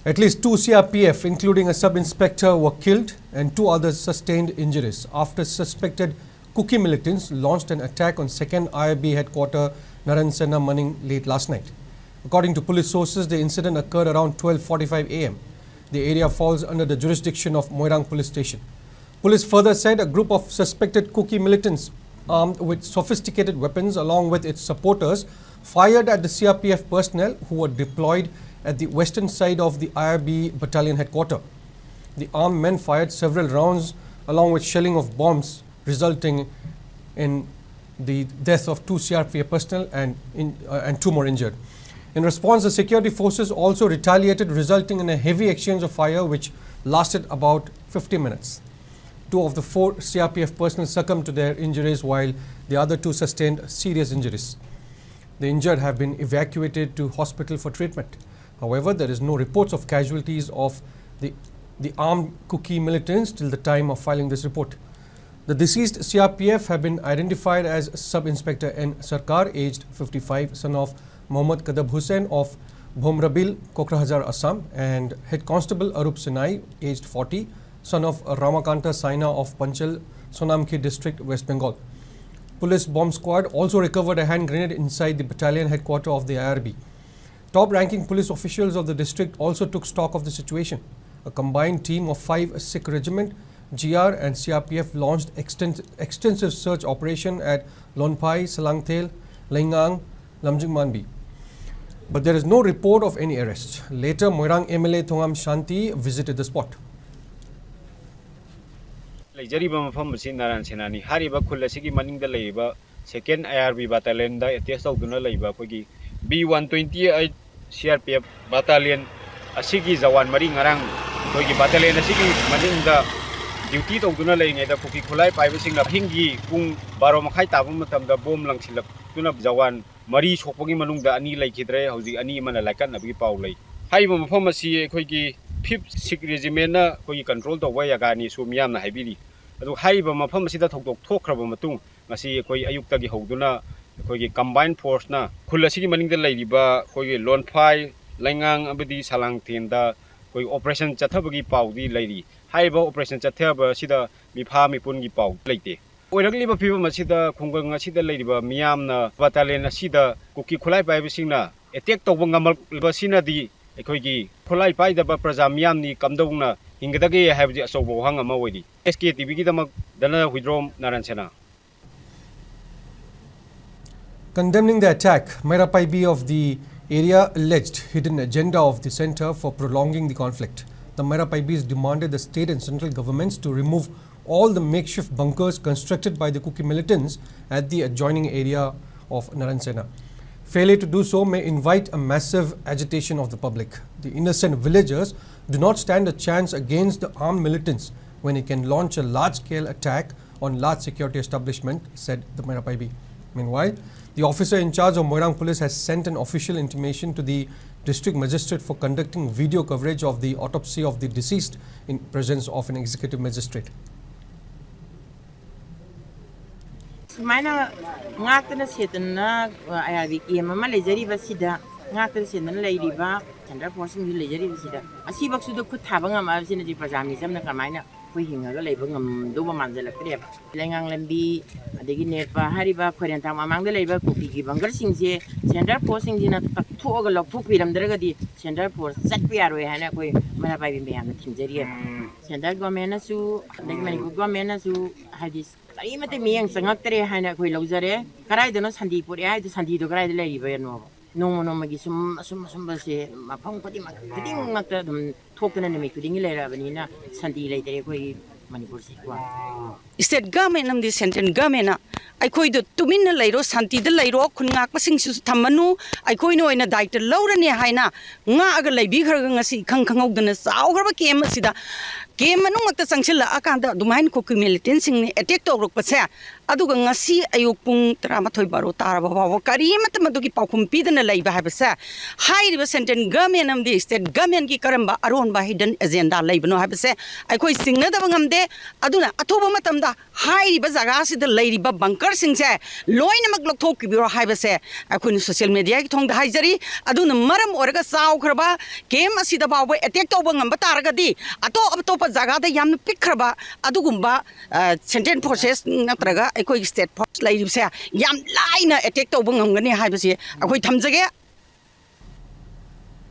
At least 2 CRPF, including a sub-inspector, were killed and 2 others sustained injuries after suspected Kuki militants launched an attack on 2nd IRB headquarters Naran Sena Maning late last night. According to police sources, the incident occurred around 12:45 am. The area falls under the jurisdiction of Moirang Police Station. Police further said a group of suspected Kuki militants armed with sophisticated weapons along with its supporters fired at the CRPF personnel who were deployed at the western side of the IRB battalion headquarters. The armed men fired several rounds along with shelling of bombs, resulting in the death of 2 CRPF personnel and 2 more injured. In response, the security forces also retaliated, resulting in a heavy exchange of fire which lasted about 50 minutes. 2 of the 4 CRPF personnel succumbed to their injuries while the other 2 sustained serious injuries. The injured have been evacuated to hospital for treatment. However, there is no reports of casualties of the armed Kuki militants till the time of filing this report. The deceased CRPF have been identified as Sub-Inspector N. Sarkar, aged 55, son of Mohammad Kadab Hussain of Bhomrabil, Kokrajhar, Assam, and Head Constable Arup Sinai, aged 40, son of Ramakanta Saina of Panchal, Sonamki District, West Bengal. Police bomb squad also recovered a hand grenade inside the battalion headquarters of the IRB. Top-ranking police officials of the district also took stock of the situation. A combined team of 5 Sikh Regiment, GR and CRPF launched extensive search operation at Lonpai, Salangthel, Laingang, Lamjingmanbi. But there is no report of any arrests. Later, Moirang MLA Thongam Shanti visited the spot. Jariba mafam si Naran Senani hariba khul asigi maningda leiba second IRB battalion da attest tawduna leiba khogi B128 CRPF battalion asigi jawan mari ngarang khogi battalion asigi maningda duty tawduna leingai da kuki khulai paiba singna hingi pung 12 makhai tabum matamda bom langsilak tuna jawan mari sokpagi manungda ani laikidre hauji ani mana laikan nabi paw lei hariba mafam asi khogi 5th Sikh Regiment na khogi control tawwa yagani sumyam na haibiri adu haiba mafam asida thoktok thokraba matung ngasi koi ayuktagi hoduna koi combined force na khul asigi maningda leiriba koi Lonphai Laingang abadi Salangthel da koi operation chathabagi pawdi leiri haiba operation chathaba sida mipha mipun gi paw leite oiragliba phiba masida khungang asida leiriba miyamna battalion asida kuki khulai paiba singna attack tawba ngamal basina di ekhoi khulai paidaba praja miyamni kamdongna Ingedage have the Asobo Hanga Mawadi. SKTV Gidamak Dana Widrom Naran Sena. Condemning the attack, Merapai B of the area alleged hidden agenda of the centre for prolonging the conflict. The Merapai Bs demanded the state and central governments to remove all the makeshift bunkers constructed by the Kuki militants at the adjoining area of Naran Sena. Failure to do so may invite a massive agitation of the public. The innocent villagers do not stand a chance against the armed militants when it can launch a large-scale attack on large security establishment, said the Merapai B. Meanwhile, the officer in charge of Moirang Police has sent an official intimation to the district magistrate for conducting video coverage of the autopsy of the deceased in presence of an executive magistrate. Mana ngakna setna IRB yamma lejari basida ngakna setna leiriba chandra forcing lejari basida asibak sudu khut thabanga ma sina ji prajami samna kamaina koi hingaga leiba ngam do ba manjala kreba lengang lambi adegi netpa hariba khorenta mamangda leiba kuki gi bangar singje chandra forcing dina thoga lok thuk piramdraga di chandra force chat piaro hana koi mana bai bimbe hana thimjari chandra government su adegi mani government su hadis Kari mate miyang sangak tere hana koi lauzare karai dono sandi puri ai sandi do karai le riba no no magi sum base mapang pati kuding ngakta dum thokna ne kuding le ra bani na sandi le tere koi manipur si kwa state government nam di central government na ai koi do tumin na leiro santi da leiro khun ngak pasing su thamanu ai koi no ina daita laura ne haina nga aga leibi khar nga si khang khangau dana saw khar ba kem sida ꯒꯦꯝ ꯃꯅꯨꯡꯃꯛꯇ ꯆꯪꯁꯤꯜꯂꯛꯑꯀꯥꯟꯗ ꯑꯗꯨꯃꯥꯏꯅ Kuki ꯃꯤꯂꯤꯇꯦꯟꯁꯤꯡꯅ attack ꯇꯧꯔꯛꯄꯁꯦ ꯑꯗꯨꯒ ꯉꯁꯤ ꯑꯌꯨꯛ ꯄꯨꯡ 12 ꯕꯥꯔꯣ ꯇꯥꯔꯕ ꯐꯥꯎꯕ ꯀꯔꯤꯃꯠꯇ ꯃꯗꯨꯒꯤ ꯄꯥꯎꯈꯨꯝ ꯄꯤꯗꯅ ꯂꯩꯕ ꯍꯥꯏꯕꯁꯦ ꯍꯥꯏꯔꯤꯕ ꯁꯦꯟꯇ꯭ꯔꯦꯜ ꯒꯚꯔꯟꯃꯦꯟꯠ ꯑꯃꯗꯤ ꯁ꯭ꯇꯦꯠ ꯒꯚꯔꯟꯃꯦꯟꯠꯀꯤ ꯀꯔꯝꯕ ꯑꯔꯣꯟꯕ ꯍꯤꯗꯟ ꯑꯦꯖꯦꯟꯗꯥ ꯂꯩꯕꯅꯣ ꯍꯥꯏꯕꯁꯦ ꯑꯩꯈꯣꯏ ꯆꯤꯡꯅꯗꯕ ꯉꯝꯗꯦ ꯑꯗꯨꯅ ꯑꯊꯨꯕ ꯃꯇꯝꯗ ꯍꯥꯏꯔꯤꯕ ꯖꯒꯥꯁꯤꯗ ꯂꯩꯔꯤꯕ ꯕꯪꯀꯔꯁꯤꯡꯁꯦ ꯂꯣꯏꯅꯃꯛ ꯂꯧꯊꯣꯛꯄꯤꯕꯤꯔꯣ ꯍꯥꯏꯕꯁꯦ ꯑꯩꯈꯣꯏꯅ ꯁꯣꯁꯤꯌꯦꯜ ꯃꯦꯗꯤꯌꯥꯒꯤ ꯊꯣꯡꯗ ꯍꯥꯏꯖꯔꯤ ꯑꯗꯨꯅ ꯃꯔꯝ ꯑꯣꯏꯔꯒ ꯆꯥꯎꯈ꯭ꯔꯕ ꯀꯦꯝ ꯑꯁꯤꯗ ꯐꯥꯎꯕ ꯑꯦꯇꯦꯛ ꯇꯧꯕ ꯉꯝꯕ ꯇꯥꯔꯒꯗꯤ ꯑꯇꯣꯞꯄ ꯖꯒꯥꯗ ꯌꯥꯝꯅ ꯄꯤꯛꯈ꯭ꯔꯕ ꯑꯗꯨꯒꯨꯝꯕ ꯁꯦꯟꯇ꯭ꯔꯦꯜ ꯐꯣꯔꯁꯦꯁ ꯅꯠꯇ꯭ꯔꯒ ꯑꯩꯈꯣꯏꯒꯤ ꯁ꯭ꯇꯦꯠ ꯐꯣꯔꯁ ꯂꯩꯔꯤꯕꯁꯦ ꯌꯥꯝ ꯂꯥꯏꯅ ꯑꯦꯇꯦꯛ ꯇꯧꯕ ꯉꯝꯒꯅꯤ ꯍꯥꯏꯕꯁꯤ ꯑꯩꯈꯣꯏ ꯊꯝꯖꯒꯦ